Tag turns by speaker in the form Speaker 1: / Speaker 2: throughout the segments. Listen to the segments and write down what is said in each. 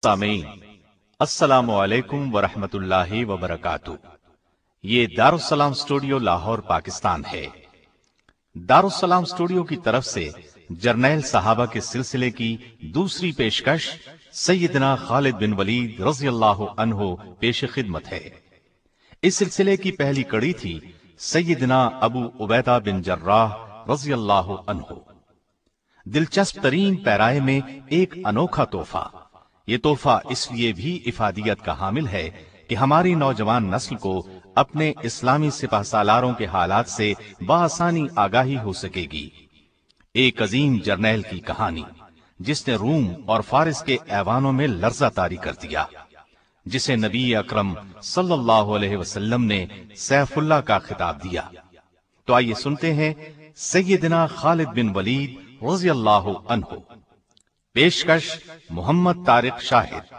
Speaker 1: سامعین، السلام علیکم ورحمۃ اللہ وبرکاتہ۔ یہ دارالسلام اسٹوڈیو لاہور پاکستان ہے۔ دارالسلام اسٹوڈیو کی طرف سے جرنیل صحابہ کے سلسلے کی دوسری پیشکش سیدنا خالد بن ولید رضی اللہ عنہ پیش خدمت ہے۔ اس سلسلے کی پہلی کڑی تھی سیدنا ابو عبیدہ بن جراح رضی اللہ عنہ۔ دلچسپ ترین پیرائے میں ایک انوکھا تحفہ۔ یہ تحفہ اس لیے بھی افادیت کا حامل ہے کہ ہماری نوجوان نسل کو اپنے اسلامی سپہ سالاروں کے حالات سے بآسانی آگاہی ہو سکے گی۔ ایک عظیم جرنیل کی کہانی جس نے روم اور فارس کے ایوانوں میں لرزہ طاری کر دیا، جسے نبی اکرم صلی اللہ علیہ وسلم نے سیف اللہ کا خطاب دیا۔ تو آئیے سنتے ہیں سیدنا خالد بن ولید رضی اللہ عنہ۔ پیشکش محمد طارق شاہد۔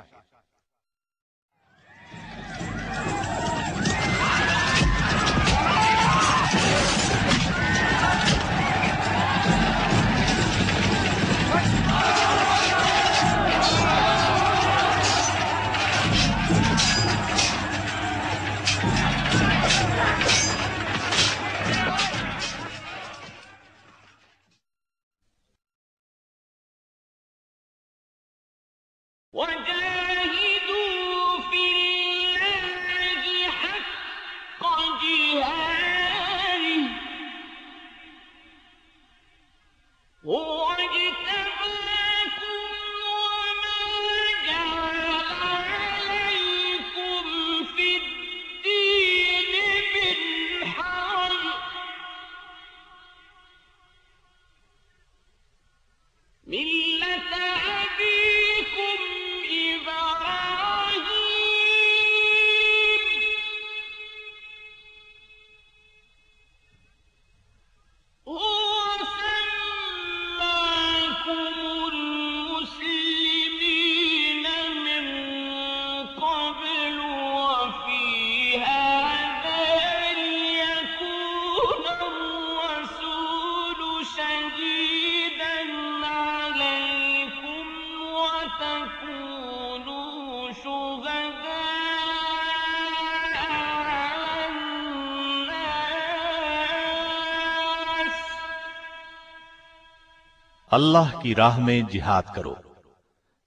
Speaker 1: اللہ کی راہ میں جہاد کرو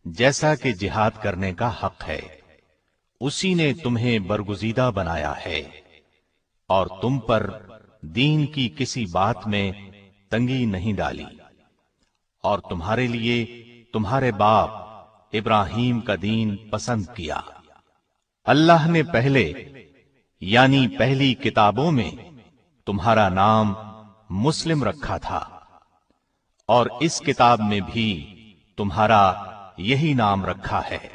Speaker 1: جیسا کہ جہاد کرنے کا حق ہے۔ اسی نے تمہیں برگزیدہ بنایا ہے اور تم پر دین کی کسی بات میں تنگی نہیں ڈالی، اور تمہارے لیے تمہارے باپ ابراہیم کا دین پسند کیا۔ اللہ نے پہلے یعنی پہلی کتابوں میں تمہارا نام مسلم رکھا تھا، اور اس کتاب میں بھی تمہارا یہی نام رکھا ہے۔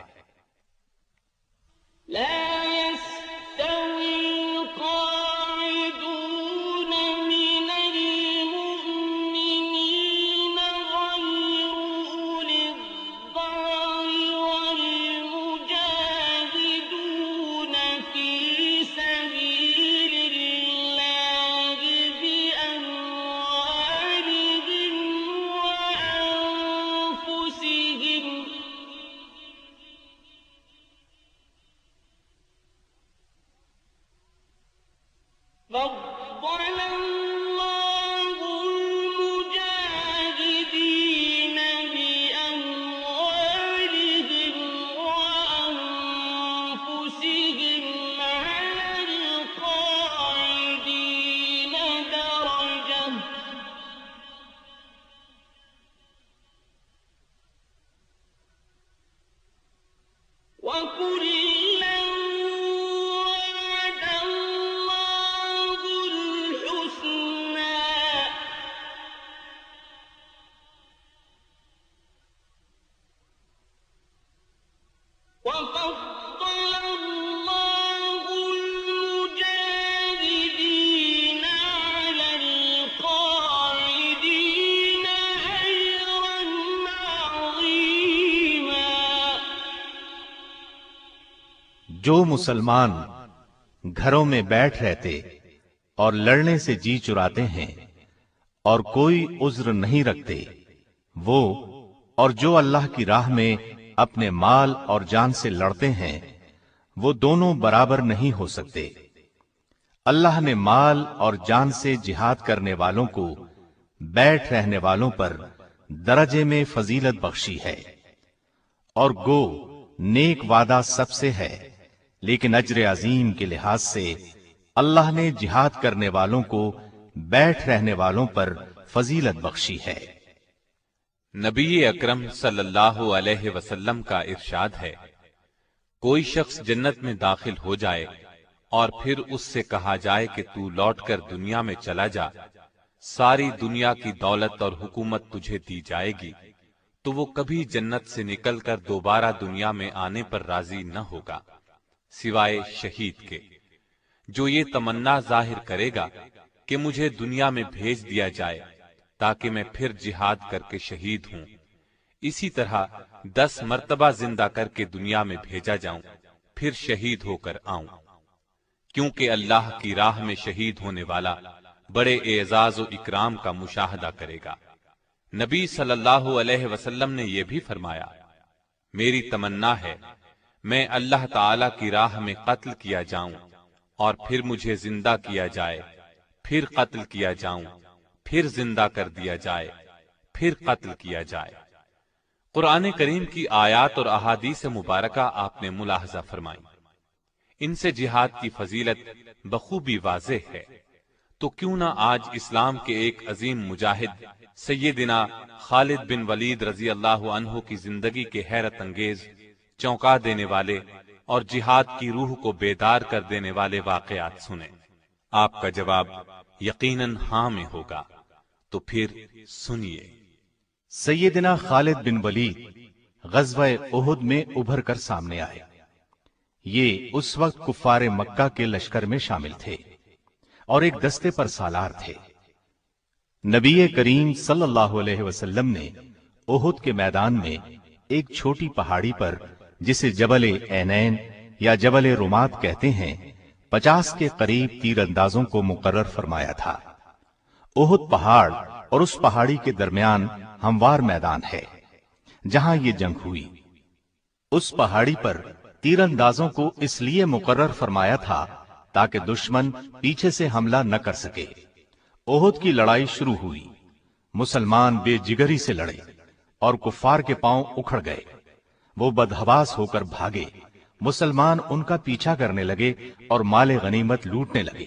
Speaker 1: جو مسلمان گھروں میں بیٹھ رہتے اور لڑنے سے جی چراتے ہیں اور کوئی عذر نہیں رکھتے، وہ اور جو اللہ کی راہ میں اپنے مال اور جان سے لڑتے ہیں وہ دونوں برابر نہیں ہو سکتے۔ اللہ نے مال اور جان سے جہاد کرنے والوں کو بیٹھ رہنے والوں پر درجے میں فضیلت بخشی ہے، اور گو نیک وعدہ سب سے ہے، لیکن اجر عظیم کے لحاظ سے اللہ نے جہاد کرنے والوں کو بیٹھ رہنے والوں پر فضیلت بخشی ہے۔
Speaker 2: نبی اکرم صلی اللہ علیہ وسلم کا ارشاد ہے، کوئی شخص جنت میں داخل ہو جائے اور پھر اس سے کہا جائے کہ تو لوٹ کر دنیا میں چلا جا، ساری دنیا کی دولت اور حکومت تجھے دی جائے گی، تو وہ کبھی جنت سے نکل کر دوبارہ دنیا میں آنے پر راضی نہ ہوگا، سوائے شہید کے، جو یہ تمنا ظاہر کرے گا کہ مجھے دنیا میں بھیج دیا جائے تاکہ میں پھر جہاد کر کے شہید ہوں، اسی طرح 10 مرتبہ زندہ کر کے دنیا میں بھیجا جاؤں، پھر شہید ہو کر آؤں، کیونکہ اللہ کی راہ میں شہید ہونے والا بڑے اعزاز و اکرام کا مشاہدہ کرے گا۔ نبی صلی اللہ علیہ وسلم نے یہ بھی فرمایا، میری تمنا ہے میں اللہ تعالی کی راہ میں قتل کیا جاؤں اور پھر مجھے زندہ کیا جائے، پھر قتل کیا جاؤں، پھر زندہ کر دیا جائے، پھر قتل کیا جائے۔ قرآن کریم کی آیات اور احادیث مبارکہ آپ نے ملاحظہ فرمائی، ان سے جہاد کی فضیلت بخوبی واضح ہے، تو کیوں نہ آج اسلام کے ایک عظیم مجاہد سیدنا خالد بن ولید رضی اللہ عنہ کی زندگی کے حیرت انگیز، چونکا دینے والے اور جہاد کی روح کو بیدار کر دینے والے واقعات سنیں۔ آپ کا جواب یقیناً ہاں میں ہوگا، تو پھر سنیے۔
Speaker 1: سیدنا خالد بن ولید غزوہ احد میں ابھر کر سامنے آئے۔ یہ اس وقت کفار مکہ کے لشکر میں شامل تھے اور ایک دستے پر سالار تھے۔ نبی کریم صلی اللہ علیہ وسلم نے احد کے میدان میں ایک چھوٹی پہاڑی پر، جسے جبل عینین یا جبل رمات کہتے ہیں، 50 کے قریب تیر اندازوں کو مقرر فرمایا تھا۔ احد پہاڑ اور اس پہاڑی کے درمیان ہموار میدان ہے جہاں یہ جنگ ہوئی۔ اس پہاڑی پر تیر اندازوں کو اس لیے مقرر فرمایا تھا تاکہ دشمن پیچھے سے حملہ نہ کر سکے۔ احد کی لڑائی شروع ہوئی، مسلمان بے جگری سے لڑے اور کفار کے پاؤں اکھڑ گئے، وہ بدحواس ہو کر بھاگے، مسلمان ان کا پیچھا کرنے لگے اور مال غنیمت لوٹنے لگے۔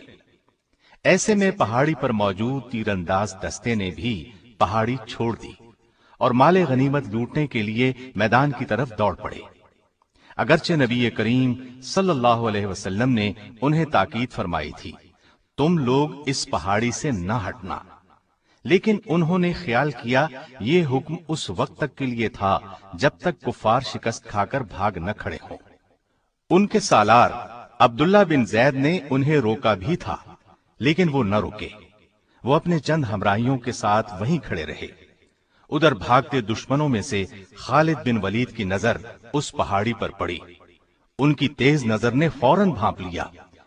Speaker 1: ایسے میں پہاڑی پر موجود تیر انداز دستے نے بھی پہاڑی چھوڑ دی اور مال غنیمت لوٹنے کے لیے میدان کی طرف دوڑ پڑے۔ اگرچہ نبی کریم صلی اللہ علیہ وسلم نے انہیں تاکید فرمائی تھی، تم لوگ اس پہاڑی سے نہ ہٹنا، لیکن انہوں نے خیال کیا یہ حکم اس وقت تک کے لیے تھا جب تک کفار شکست کھا کر بھاگ نہ کھڑے ہوں۔ ان کے سالار عبداللہ بن زید نے انہیں روکا بھی تھا، لیکن وہ نہ رکے، وہ اپنے چند ہمراہیوں کے ساتھ وہیں کھڑے رہے۔ ادھر بھاگتے دشمنوں میں سے خالد بن ولید کی نظر اس پہاڑی پر پڑی۔ ان کی تیز نظر نے فوراً بھانپ لیا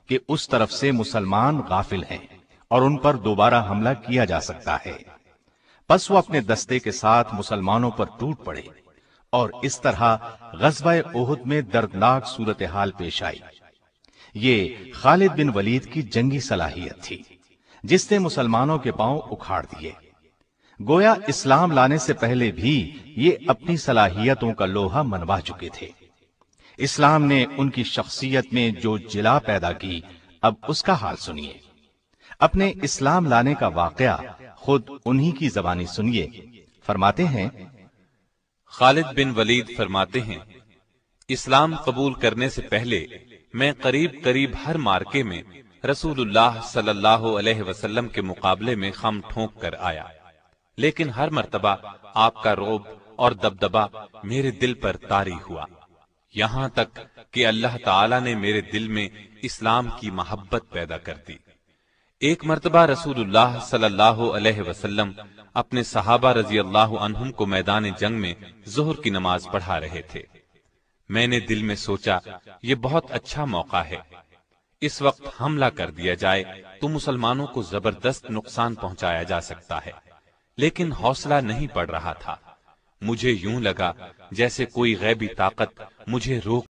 Speaker 1: کہ اس طرف سے مسلمان غافل ہیں اور ان پر دوبارہ حملہ کیا جا سکتا ہے۔ پس وہ اپنے دستے کے ساتھ مسلمانوں پر ٹوٹ پڑے اور اس طرح غزوہ احد میں دردناک صورتحال پیش آئی۔ یہ خالد بن ولید کی جنگی صلاحیت تھی جس نے مسلمانوں کے پاؤں اکھاڑ دیے۔ گویا اسلام لانے سے پہلے بھی یہ اپنی صلاحیتوں کا لوہا منوا چکے تھے۔ اسلام نے ان کی شخصیت میں جو جلا پیدا کی، اب اس کا حال سنیے۔ اپنے اسلام لانے کا واقعہ خود انہی کی زبانی سنیے۔ فرماتے ہیں،
Speaker 2: خالد بن ولید فرماتے ہیں، اسلام قبول کرنے سے پہلے میں قریب ہر مارکے میں رسول اللہ صلی اللہ علیہ وسلم کے مقابلے میں خم ٹھونک کر آیا، لیکن ہر مرتبہ آپ کا رعب اور دبدبہ میرے دل پر طاری ہوا، یہاں تک کہ اللہ تعالی نے میرے دل میں اسلام کی محبت پیدا کر دی۔ ایک مرتبہ رسول اللہ صلی اللہ علیہ وسلم اپنے صحابہ رضی اللہ عنہم کو میدان جنگ میں ظہر کی نماز پڑھا رہے تھے۔ میں نے دل میں سوچا یہ بہت اچھا موقع ہے، اس وقت حملہ کر دیا جائے تو مسلمانوں کو زبردست نقصان پہنچایا جا سکتا ہے، لیکن حوصلہ نہیں پڑ رہا تھا۔ مجھے یوں لگا جیسے کوئی غیبی طاقت مجھے روک